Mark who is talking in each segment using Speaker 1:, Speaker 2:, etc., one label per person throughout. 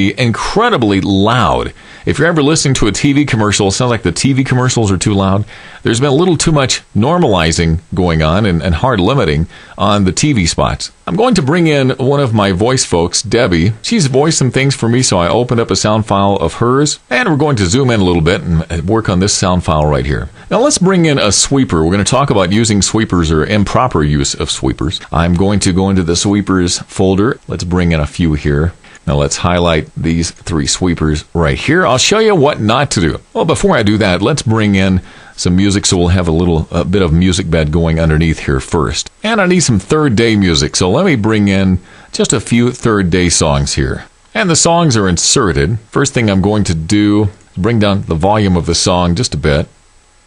Speaker 1: incredibly loud. If you're ever listening to a TV commercial, it sounds like the TV commercials are too loud. There's been a little too much normalizing going on and hard limiting on the TV spots. I'm going to bring in one of my voice folks, Debbie. She's voiced some things for me, so I opened up a sound file of hers, and we're going to zoom in a little bit and work on this sound file right here. Now let's bring in a sweeper. We're going to talk about using sweepers or improper use of sweepers. I'm going to go into the sweepers folder. Let's bring in a few here. Now let's highlight these 3 sweepers right here. I'll show you what not to do. Well, before I do that, let's bring in some music, so we'll have a bit of music bed going underneath here first. And I need some third day music, so let me bring in just a few third day songs here. And the songs are inserted. First thing I'm going to do is bring down the volume of the song just a bit.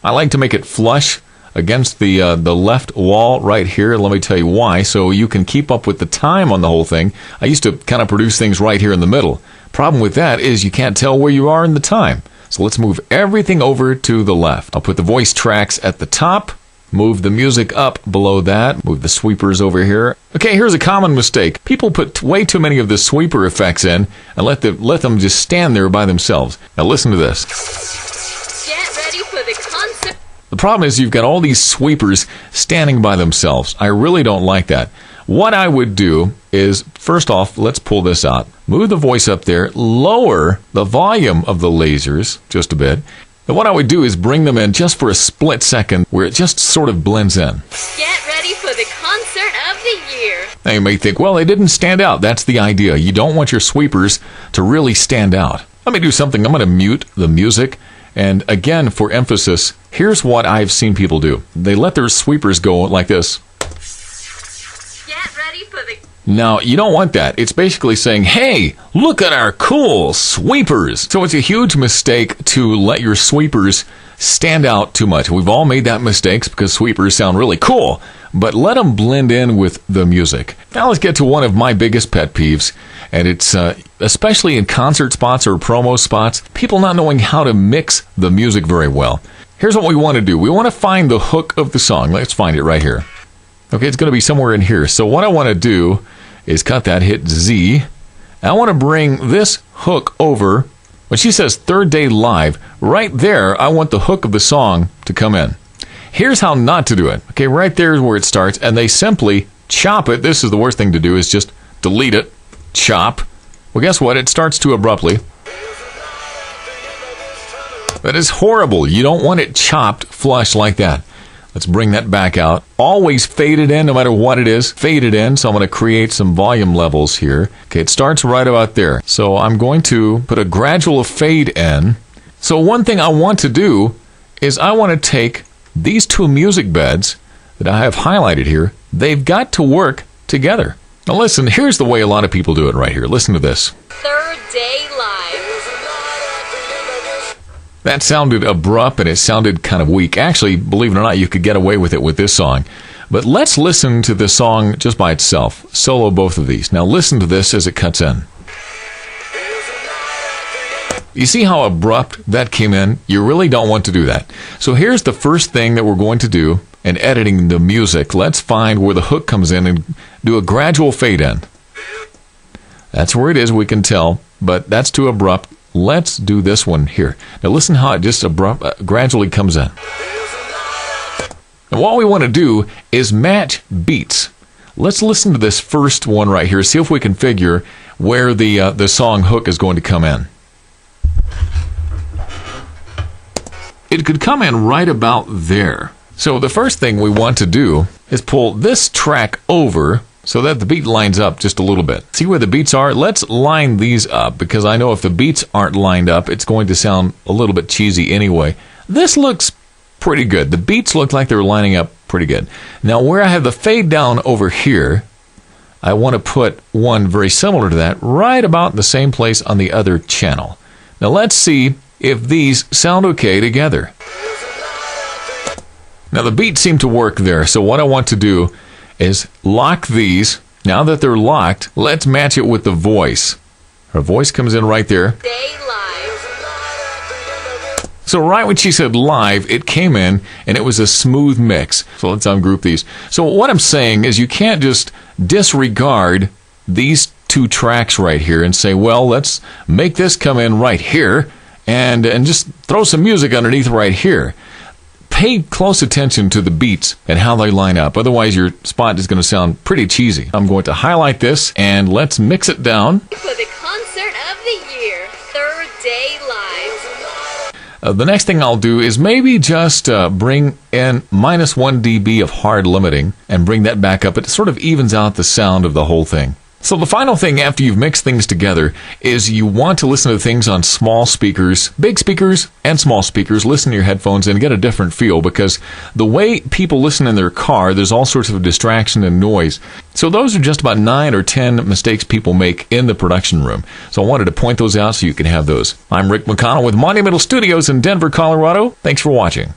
Speaker 1: I like to make it flush against the left wall right here. Let me tell you why, so you can keep up with the time on the whole thing. I used to kind of produce things right here in the middle. Problem with that is you can't tell where you are in the time. So let's move everything over to the left. I'll put the voice tracks at the top, move the music up below that, move the sweepers over here. Okay, here's a common mistake. People put way too many of the sweeper effects in and let them just stand there by themselves. Now listen to this.
Speaker 2: Get ready for the concert.
Speaker 1: The problem is you've got all these sweepers standing by themselves. I really don't like that. What I would do is, first off, let's pull this out. Move the voice up there, lower the volume of the lasers just a bit. And what I would do is bring them in just for a split second where it just sort of blends in.
Speaker 2: Get ready for the concert of the year.
Speaker 1: Now you may think, well, they didn't stand out. That's the idea. You don't want your sweepers to really stand out. Let me do something. I'm going to mute the music. And again, for emphasis, here's what I've seen people do. They let their sweepers go like this.
Speaker 2: Get ready for the...
Speaker 1: Now, you don't want that. It's basically saying, hey, look at our cool sweepers. So it's a huge mistake to let your sweepers stand out too much. We've all made that mistake because sweepers sound really cool, but let them blend in with the music. Now let's get to one of my biggest pet peeves, and it's especially in concert spots or promo spots, people not knowing how to mix the music very well. Here's what we want to do. We want to find the hook of the song. Let's find it right here. Okay, it's going to be somewhere in here. So what I want to do is cut that, hit Z. I want to bring this hook over. When she says third day live, right there, I want the hook of the song to come in. Here's how not to do it. Okay, right there is where it starts, and they simply chop it. This is the worst thing to do, is just delete it, chop. Well, guess what? It starts too abruptly. That is horrible. You don't want it chopped flush like that. Let's bring that back out. Always fade it in, no matter what it is. Fade it in, so I'm going to create some volume levels here. Okay, it starts right about there. So I'm going to put a gradual fade in. So one thing I want to do is I want to take these 2 music beds that I have highlighted here. They've got to work together. Now listen, here's the way a lot of people do it right here. Listen to this.
Speaker 2: Third day live.
Speaker 1: That sounded abrupt and it sounded kind of weak. Actually, believe it or not, you could get away with it with this song. But let's listen to the song just by itself. Solo both of these. Now listen to this as it cuts in. You see how abrupt that came in? You really don't want to do that. So here's the first thing that we're going to do in editing the music. Let's find where the hook comes in and do a gradual fade in. That's where it is, we can tell, but that's too abrupt. Let's do this one here. Now listen how it just gradually comes in. And what we want to do is match beats. Let's listen to this first one right here. See if we can figure where the song hook is going to come in. It could come in right about there. So the first thing we want to do is pull this track over so that the beat lines up just a little bit. See where the beats are? Let's line these up, because I know if the beats aren't lined up, it's going to sound a little bit cheesy anyway. This looks pretty good. The beats look like they're lining up pretty good. Now where I have the fade down over here, I want to put one very similar to that right about the same place on the other channel. Now let's see if these sound okay together. Now the beats seem to work there, so what I want to do is lock these. Now that they're locked, let's match it with the voice. Her voice comes in right there.
Speaker 2: Day live.
Speaker 1: So right when she said live, it came in and it was a smooth mix. So let's ungroup these. So what I'm saying is you can't just disregard these two tracks right here and say, well, let's make this come in right here and just throw some music underneath right here. Pay close attention to the beats and how they line up. Otherwise, your spot is going to sound pretty cheesy. I'm going to highlight this and let's mix it down.
Speaker 2: For the concert of the year, Third Day Live.
Speaker 1: The next thing I'll do is maybe just bring in -1 dB of hard limiting and bring that back up. It sort of evens out the sound of the whole thing. So the final thing after you've mixed things together is you want to listen to things on small speakers, big speakers and small speakers. Listen to your headphones and get a different feel, because the way people listen in their car, there's all sorts of distraction and noise. So those are just about 9 or 10 mistakes people make in the production room. So I wanted to point those out so you can have those. I'm Rick McConnell with Monumental Studios in Denver, Colorado. Thanks for watching.